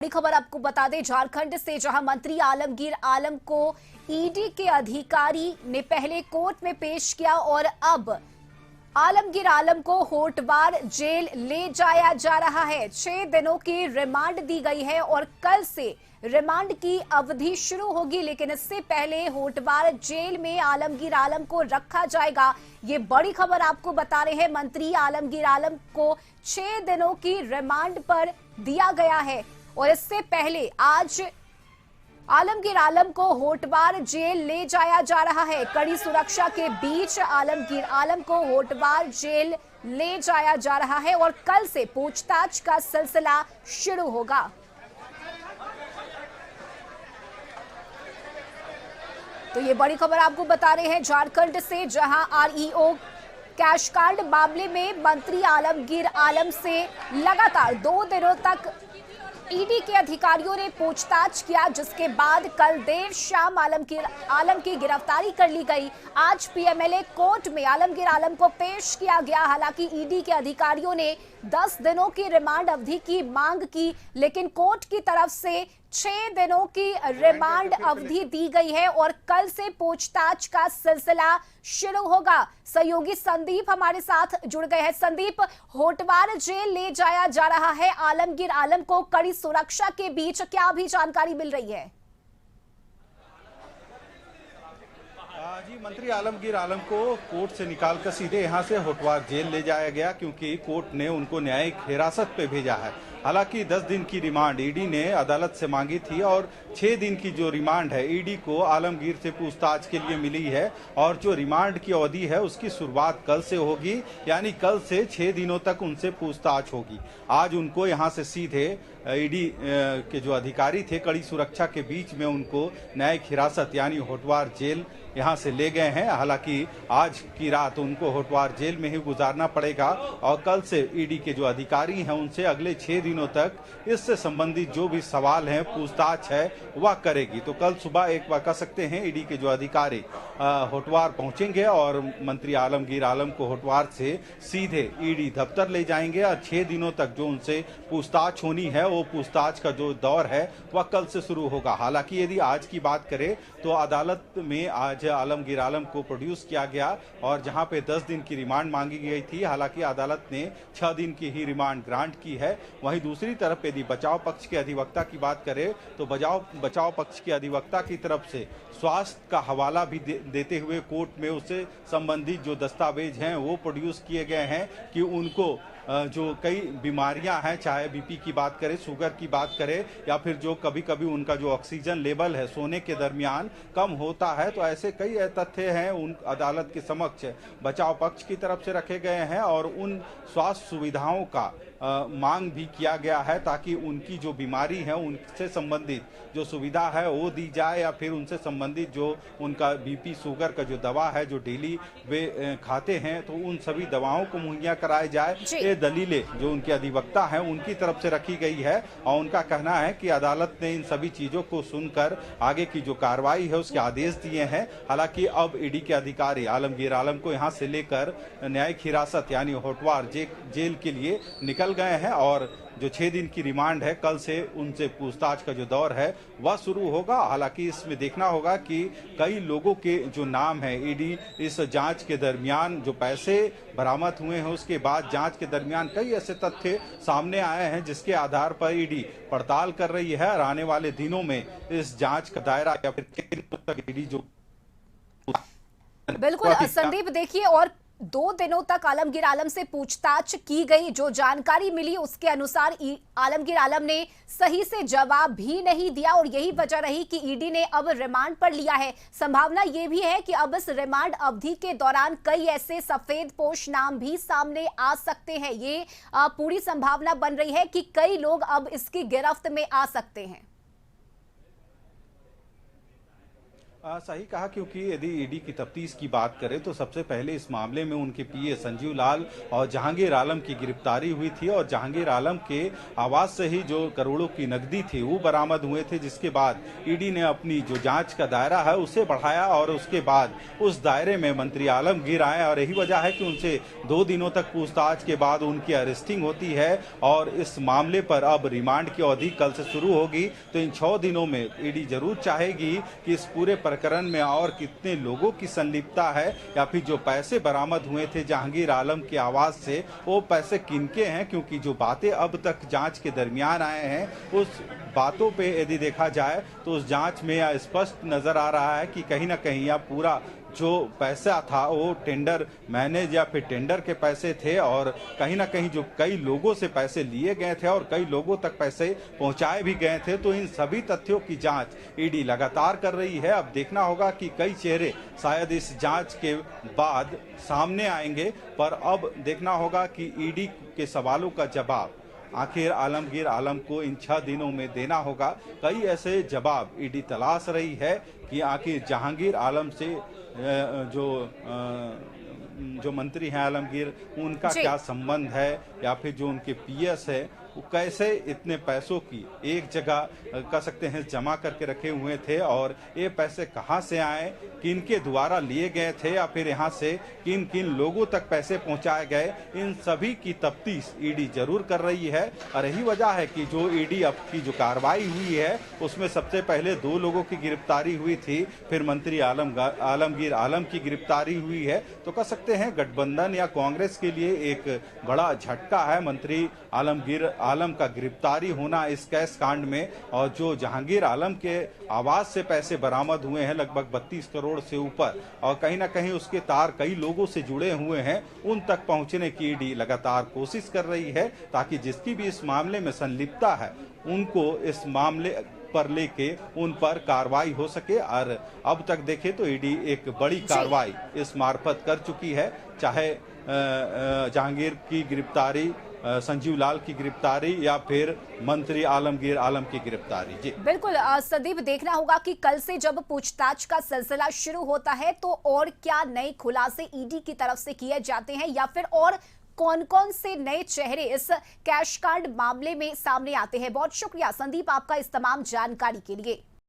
बड़ी खबर आपको बता दें झारखंड से, जहां मंत्री आलमगीर आलम को ईडी के अधिकारी ने पहले कोर्ट में पेश किया और अब आलमगीर आलम को होटवार जेल ले जाया जा रहा है। 6 दिनों की रिमांड दी गई है और कल से रिमांड की अवधि शुरू होगी, लेकिन इससे पहले होटवार जेल में आलमगीर आलम को रखा जाएगा। ये बड़ी खबर आपको बता रहे हैं। मंत्री आलमगीर आलम को 6 दिनों की रिमांड पर दिया गया है और इससे पहले आज आलमगीर आलम को होटवार जेल ले जाया जा रहा है। कड़ी सुरक्षा के बीच आलमगीर आलम को होटवार जेल ले जाया जा रहा है और कल से पूछताछ का सिलसिला शुरू होगा। तो ये बड़ी खबर आपको बता रहे हैं झारखंड से, जहां आरईओ कैश कार्ड मामले में मंत्री आलमगीर आलम से लगातार 2 दिनों तक ईडी के अधिकारियों ने पूछताछ किया, जिसके बाद कल देर शाम आलम की गिरफ्तारी कर ली गई। आज पीएमएलए कोर्ट में आलमगीर आलम को पेश किया गया। हालांकि ईडी के अधिकारियों ने 10 दिनों की रिमांड अवधि की मांग की, लेकिन कोर्ट की तरफ से 6 दिनों की रिमांड अवधि दी गई है और कल से पूछताछ का सिलसिला शुरू होगा। सहयोगी संदीप हमारे साथ जुड़ गए हैं। संदीप, होटवार जेल ले जाया जा रहा है आलमगीर आलम को कड़ी सुरक्षा के बीच, क्या अभी जानकारी मिल रही है? जी, मंत्री आलमगीर आलम को कोर्ट से निकालकर सीधे यहां से होटवार जेल ले जाया गया, क्योंकि कोर्ट ने उनको न्यायिक हिरासत पे भेजा है। हालांकि 10 दिन की रिमांड ईडी ने अदालत से मांगी थी और 6 दिन की जो रिमांड है ईडी को आलमगीर से पूछताछ के लिए मिली है और जो रिमांड की अवधि है उसकी शुरुआत कल से होगी, यानी कल से 6 दिनों तक उनसे पूछताछ होगी। आज उनको यहां से सीधे ईडी के जो अधिकारी थे कड़ी सुरक्षा के बीच में उनको न्यायिक हिरासत यानी होटवार जेल यहां से ले गए हैं। हालांकि आज की रात उनको होटवार जेल में ही गुजारना पड़ेगा और कल से ईडी के जो अधिकारी हैं उनसे अगले 6 दिनों तक इससे संबंधित जो भी सवाल हैं, पूछताछ है, वह करेगी। तो कल सुबह एक बार कह सकते हैं ईडी के जो अधिकारी होटवार पहुंचेंगे और मंत्री आलमगीर आलम को होटवार से सीधे ईडी दफ्तर ले जाएंगे और 6 दिनों तक जो उनसे पूछताछ होनी है वो पूछताछ का जो दौर है वह कल से शुरू होगा। हालांकि यदि आज की बात करें तो अदालत में आज आलमगीर आलम को प्रोड्यूस किया गया और जहां पे 10 दिन की रिमांड मांगी गई थी, हालांकि अदालत ने 6 दिन की ही रिमांड ग्रांट की है। वहीं दूसरी तरफ यदि बचाव पक्ष के अधिवक्ता की बात करें तो बचाव पक्ष के अधिवक्ता की तरफ से स्वास्थ्य का हवाला भी देते हुए कोर्ट में उससे संबंधित जो दस्तावेज हैं वो प्रोड्यूस किए गए हैं कि उनको जो कई बीमारियां हैं, चाहे बीपी की बात करें, शुगर की बात करें या फिर जो कभी कभी उनका जो ऑक्सीजन लेवल है सोने के दरमियान कम होता है, तो ऐसे कई तथ्य हैं उन अदालत के समक्ष बचाव पक्ष की तरफ से रखे गए हैं और उन स्वास्थ्य सुविधाओं का मांग भी किया गया है ताकि उनकी जो बीमारी है उनसे संबंधित जो सुविधा है वो दी जाए या फिर उनसे संबंधित जो उनका बीपी शुगर का जो दवा है जो डेली वे खाते हैं तो उन सभी दवाओं को मुहैया कराया जाए। ये दलीलें जो उनके अधिवक्ता हैं उनकी तरफ से रखी गई है और उनका कहना है कि अदालत ने इन सभी चीजों को सुनकर आगे की जो कार्रवाई है उसके आदेश दिए हैं। हालांकि अब ईडी के अधिकारी आलमगीर आलम को यहां से लेकर न्यायिक हिरासत यानी होटवार जेल के लिए निकल गए हैं और जो 6 दिन की रिमांड है कल से उनसे पूछताछ का जो दौर है वह शुरू होगा। हालांकि इसमें देखना होगा कि कई लोगों के जो नाम है ईडी इस जांच के दरमियान जो पैसे बरामद हुए हैं उसके बाद जांच के दरमियान कई ऐसे तथ्य सामने आए हैं जिसके आधार पर ईडी पड़ताल कर रही है और आने वाले दिनों में इस जांच का दायरा या फिर ईडी जो बिल्कुल संदीप, देखिए और 2 दिनों तक आलमगीर आलम से पूछताछ की गई। जो जानकारी मिली उसके अनुसार आलमगीर आलम ने सही से जवाब भी नहीं दिया और यही वजह रही कि ईडी ने अब रिमांड पर लिया है। संभावना यह भी है कि अब इस रिमांड अवधि के दौरान कई ऐसे सफेदपोश नाम भी सामने आ सकते हैं। ये पूरी संभावना बन रही है कि कई लोग अब इसकी गिरफ्त में आ सकते हैं। सही कहा, क्योंकि यदि ईडी की तफ्तीश की बात करें तो सबसे पहले इस मामले में उनके पीए संजीव लाल और जहांगीर आलम की गिरफ्तारी हुई थी और जहांगीर आलम के आवास से ही जो करोड़ों की नकदी थी वो बरामद हुए थे, जिसके बाद ईडी ने अपनी जो जांच का दायरा है उसे बढ़ाया और उसके बाद उस दायरे में मंत्री आलमगीर आए और यही वजह है कि उनसे 2 दिनों तक पूछताछ के बाद उनकी अरेस्टिंग होती है और इस मामले पर अब रिमांड की अवधि कल से शुरू होगी। तो इन 6 दिनों में ईडी जरूर चाहेगी कि इस पूरे प्रकरण में और कितने लोगों की संलिप्तता है या फिर जो पैसे बरामद हुए थे जहांगीर आलम के आवास से वो पैसे किनके हैं, क्योंकि जो बातें अब तक जांच के दरमियान आए हैं उस बातों पे यदि देखा जाए तो उस जांच में यह स्पष्ट नजर आ रहा है कि कहीं ना कहीं यह पूरा जो पैसा था वो टेंडर मैनेज या फिर टेंडर के पैसे थे और कहीं ना कहीं जो कई लोगों से पैसे लिए गए थे और कई लोगों तक पैसे पहुंचाए भी गए थे। तो इन सभी तथ्यों की जांच ईडी लगातार कर रही है। अब देखना होगा कि कई चेहरे शायद इस जांच के बाद सामने आएंगे, पर अब देखना होगा कि ईडी के सवालों का जवाब आखिर आलमगीर आलम को इन 6 दिनों में देना होगा। कई ऐसे जवाब ईडी तलाश रही है कि आखिर जहांगीर आलम से जो मंत्री हैं आलमगीर, उनका क्या संबंध है या फिर जो उनके पीएस है वो कैसे इतने पैसों की एक जगह कह सकते हैं जमा करके रखे हुए थे और ये पैसे कहां से आए, किन के द्वारा लिए गए थे या फिर यहां से किन किन लोगों तक पैसे पहुंचाए गए, इन सभी की तफ्तीश ईडी जरूर कर रही है। और यही वजह है कि जो ईडी अब की जो कार्रवाई हुई है उसमें सबसे पहले 2 लोगों की गिरफ्तारी हुई थी, फिर मंत्री आलमगीर आलम की गिरफ्तारी हुई है। तो कह सकते हैं गठबंधन या कांग्रेस के लिए एक बड़ा झटका है मंत्री आलमगीर आलम का गिरफ्तारी होना इस कैश कांड में। और जो जहांगीर आलम के आवास से पैसे बरामद हुए हैं लगभग 32 करोड़ से ऊपर और कहीं ना कहीं उसके तार कई लोगों से जुड़े हुए हैं, उन तक पहुंचने की ईडी लगातार कोशिश कर रही है ताकि जिसकी भी इस मामले में संलिप्तता है उनको इस मामले पर लेके उन पर कार्रवाई हो सके। और अब तक देखें तो ईडी एक बड़ी कार्रवाई इस मार्फत कर चुकी है, चाहे जहांगीर की गिरफ्तारी, संजीव लाल की गिरफ्तारी या फिर मंत्री आलमगीर आलम की गिरफ्तारी। जी बिल्कुल संदीप, देखना होगा कि कल से जब पूछताछ का सिलसिला शुरू होता है तो और क्या नए खुलासे ईडी की तरफ से किए जाते हैं या फिर और कौन कौन से नए चेहरे इस कैश कार्ड मामले में सामने आते हैं। बहुत शुक्रिया संदीप आपका इस तमाम जानकारी के लिए।